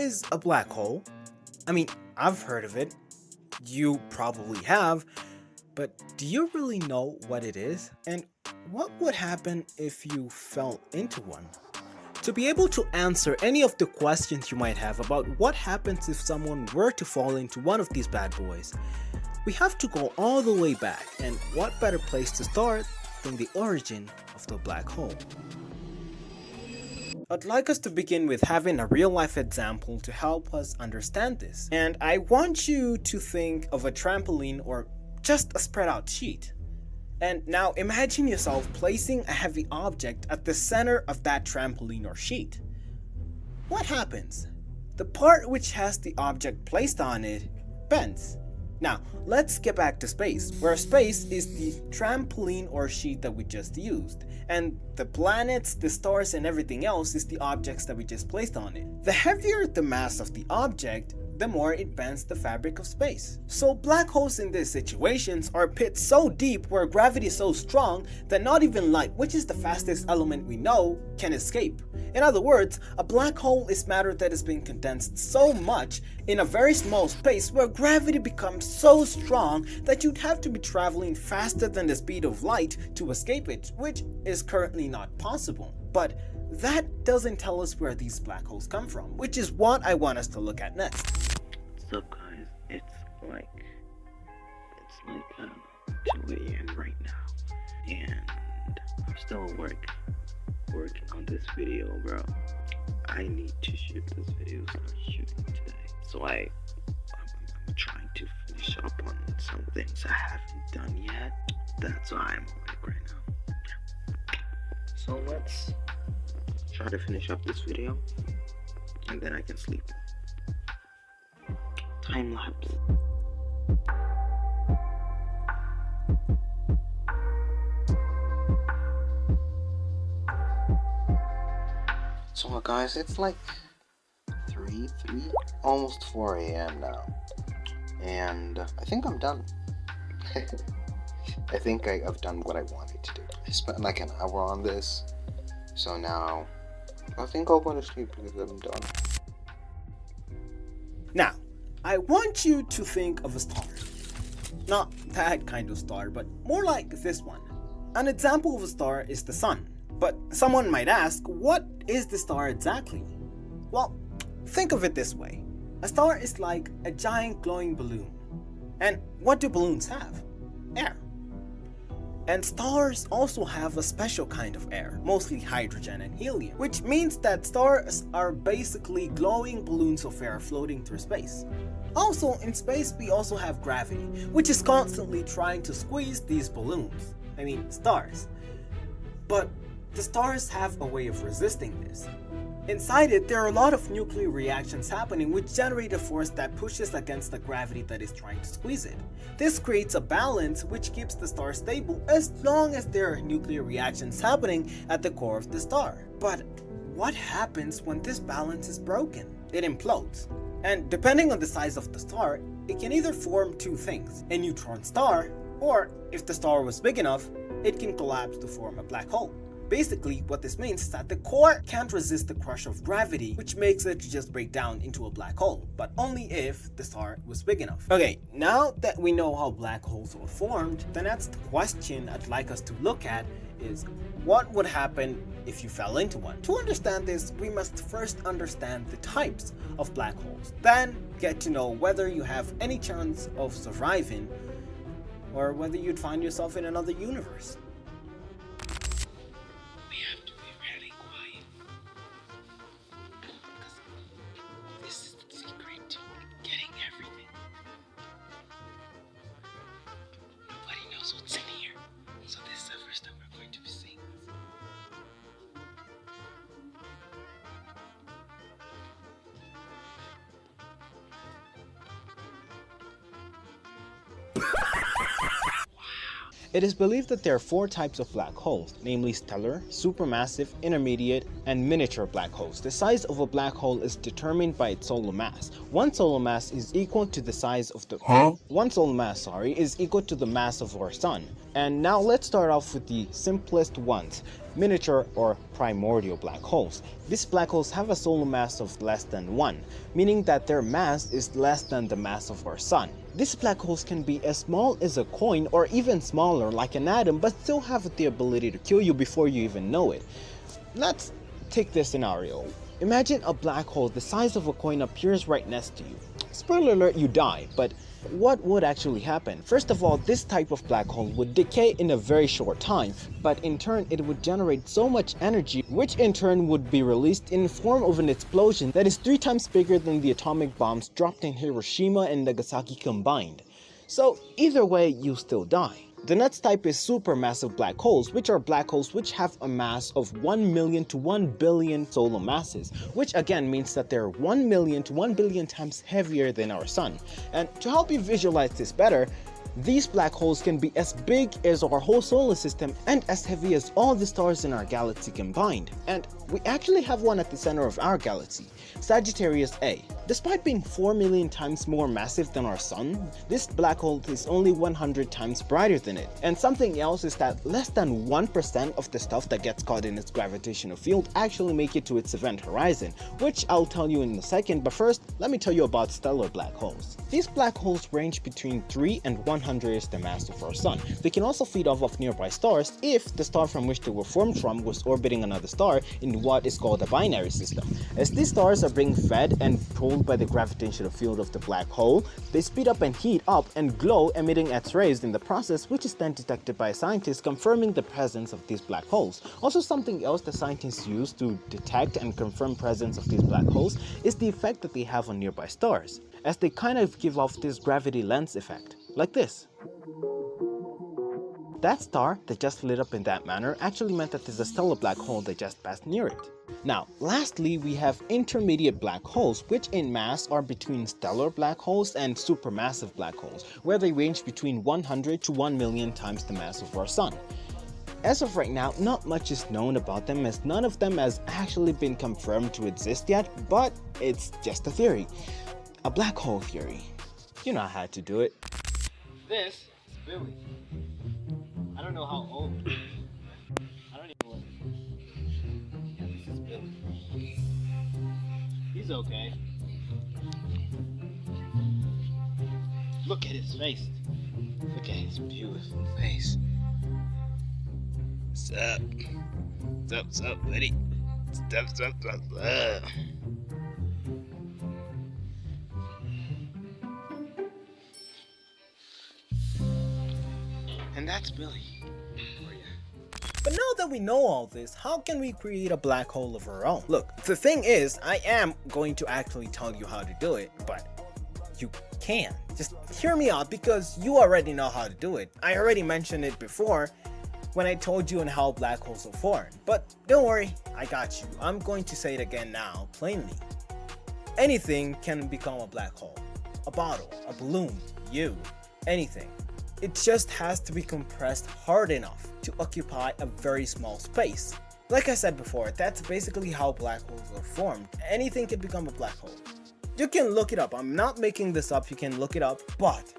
is a black hole? I mean, I've heard of it. You probably have. But do you really know what it is? And what would happen if you fell into one? To be able to answer any of the questions you might have about what happens if someone were to fall into one of these bad boys, we have to go all the way back, and what better place to start than the origin of the black hole? I'd like us to begin with having a real life example to help us understand this. And I want you to think of a trampoline or just a spread out sheet. And now imagine yourself placing a heavy object at the center of that trampoline or sheet. What happens? The part which has the object placed on it bends. Now, let's get back to space, where space is the trampoline or sheet that we just used, and the planets, the stars, and everything else is the objects that we just placed on it. The heavier the mass of the object, the more it bends the fabric of space. So black holes in these situations are pits so deep where gravity is so strong that not even light, which is the fastest element we know, can escape. In other words, a black hole is matter that has been condensed so much in a very small space where gravity becomes so strong that you'd have to be traveling faster than the speed of light to escape it, which is currently not possible. But that doesn't tell us where these black holes come from, which is what I want us to look at next. What's up, guys? It's like 2 a.m. right now, and I'm still working on this video, bro. I need to shoot this video, start shooting today. So I'm trying to finish up on some things I haven't done yet. That's why I'm awake right now. So let's try to finish up this video, and then I can sleep. Time lapse. So guys, it's like 3, almost 4 a.m. now, and I think I'm done. I think I've done what I wanted to do. I spent like an hour on this, so now I think I'll go to sleep because I'm done. Now, I want you to think of a star. Not that kind of star, but more like this one. An example of a star is the sun. But someone might ask, what is the star exactly? Well, think of it this way. A star is like a giant glowing balloon. And what do balloons have? Air. And stars also have a special kind of air, mostly hydrogen and helium, which means that stars are basically glowing balloons of air floating through space. Also, in space we also have gravity, which is constantly trying to squeeze these balloons. Stars. But the stars have a way of resisting this. Inside it, there are a lot of nuclear reactions happening which generate a force that pushes against the gravity that is trying to squeeze it. This creates a balance which keeps the star stable as long as there are nuclear reactions happening at the core of the star. But what happens when this balance is broken? It implodes. And depending on the size of the star, it can either form two things: a neutron star, or if the star was big enough, it can collapse to form a black hole. Basically, what this means is that the core can't resist the crush of gravity, which makes it just break down into a black hole, but only if the star was big enough. Okay, now that we know how black holes are formed, the next question I'd like us to look at is, what would happen if you fell into one? To understand this, we must first understand the types of black holes, then get to know whether you have any chance of surviving, or whether you'd find yourself in another universe. It is believed that there are 4 types of black holes, namely stellar, supermassive, intermediate, and miniature black holes. The size of a black hole is determined by its solar mass. One solar mass is equal to the size of the is equal to the mass of our sun. And now let's start off with the simplest ones, miniature or primordial black holes. These black holes have a solar mass of less than 1, meaning that their mass is less than the mass of our sun. These black holes can be as small as a coin or even smaller like an atom, but still have the ability to kill you before you even know it. Let's take this scenario. Imagine a black hole the size of a coin appears right next to you. Spoiler alert, you die, but what would actually happen? First of all, this type of black hole would decay in a very short time, but in turn it would generate so much energy, which in turn would be released in the form of an explosion that is 3 times bigger than the atomic bombs dropped in Hiroshima and Nagasaki combined. So either way, you still die. The next type is supermassive black holes, which are black holes which have a mass of 1 million to 1 billion solar masses, which again means that they're 1 million to 1 billion times heavier than our sun. And to help you visualize this better, these black holes can be as big as our whole solar system and as heavy as all the stars in our galaxy combined. And we actually have one at the center of our galaxy, Sagittarius A. Despite being 4 million times more massive than our sun, this black hole is only 100 times brighter than it. And something else is that less than 1% of the stuff that gets caught in its gravitational field actually make it to its event horizon, which I'll tell you in a second, but first, let me tell you about stellar black holes. These black holes range between 3 and 100 is the mass of our sun. They can also feed off of nearby stars if the star from which they were formed from was orbiting another star in what is called a binary system. As these stars are being fed and pulled by the gravitational field of the black hole, they speed up and heat up and glow, emitting X-rays in the process, which is then detected by scientists, confirming the presence of these black holes. Also, something else that scientists use to detect and confirm presence of these black holes is the effect that they have on nearby stars, as they kind of give off this gravity lens effect, like this. That star that just lit up in that manner actually meant that there's a stellar black hole that just passed near it. Now, lastly, we have intermediate black holes, which in mass are between stellar black holes and supermassive black holes, where they range between 100 to 1 million times the mass of our sun. As of right now, not much is known about them, as none of them has actually been confirmed to exist yet, but it's just a theory. A black hole theory. You know how to do it. This is Billy. I don't know how old. I don't even know. Yeah, this is Billy. He's okay. Look at his face. Look at his beautiful face. What's up? What's up, buddy? What's up? And that's Billy. But now that we know all this, how can we create a black hole of our own? Look, the thing is, I am going to actually tell you how to do it, but you can't. Just hear me out because you already know how to do it. I already mentioned it before when I told you on how black holes are formed. But don't worry, I got you. I'm going to say it again now, plainly. Anything can become a black hole. A bottle, a balloon, you, anything. It just has to be compressed hard enough to occupy a very small space. Like I said before, that's basically how black holes are formed. Anything can become a black hole. You can look it up. I'm not making this up. You can look it up. But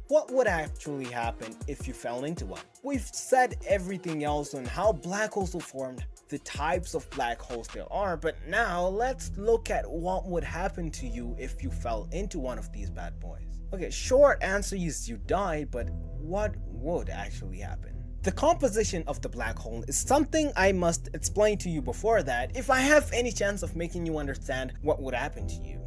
what would actually happen if you fell into one? We've said everything else on how black holes are formed, the types of black holes there are, but now let's look at what would happen to you if you fell into one of these bad boys. Okay, short answer is you died, but what would actually happen? The composition of the black hole is something I must explain to you before that if I have any chance of making you understand what would happen to you.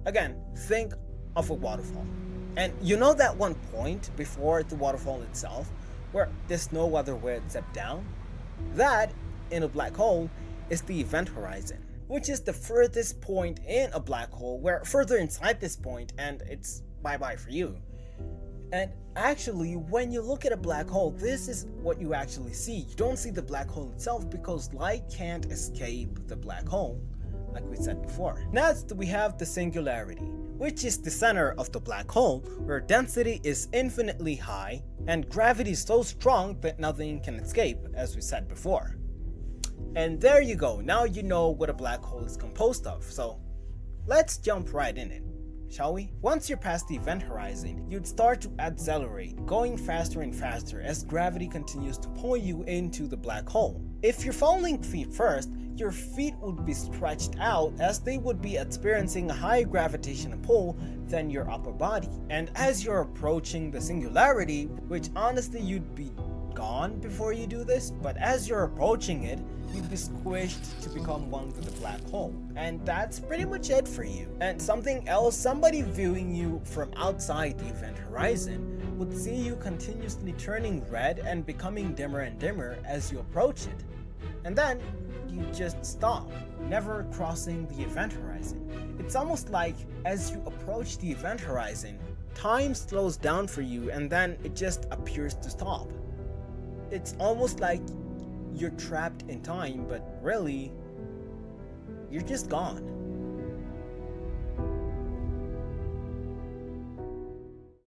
Again, think of a waterfall. And you know that one point before the waterfall itself where there's no other way except down? That, in a black hole, is the event horizon, which is the furthest point in a black hole, where further inside this point and it's bye-bye for you. And actually, when you look at a black hole, this is what you actually see. You don't see the black hole itself because light can't escape the black hole, like we said before. Next, we have the singularity, which is the center of the black hole, where density is infinitely high, and gravity is so strong that nothing can escape, as we said before. And there you go, now you know what a black hole is composed of, so let's jump right in it, shall we? Once you're past the event horizon, you'd start to accelerate, going faster and faster as gravity continues to pull you into the black hole. If you're falling feet first, your feet would be stretched out as they would be experiencing a higher gravitational pull than your upper body. And as you're approaching the singularity, which honestly you'd be gone before you do this, but as you're approaching it, you'd be squished to become one with the black hole. And that's pretty much it for you. And something else, somebody viewing you from outside the event horizon would see you continuously turning red and becoming dimmer and dimmer as you approach it. And then you just stop, never crossing the event horizon. It's almost like as you approach the event horizon, time slows down for you and then it just appears to stop. It's almost like you're trapped in time, but really, you're just gone.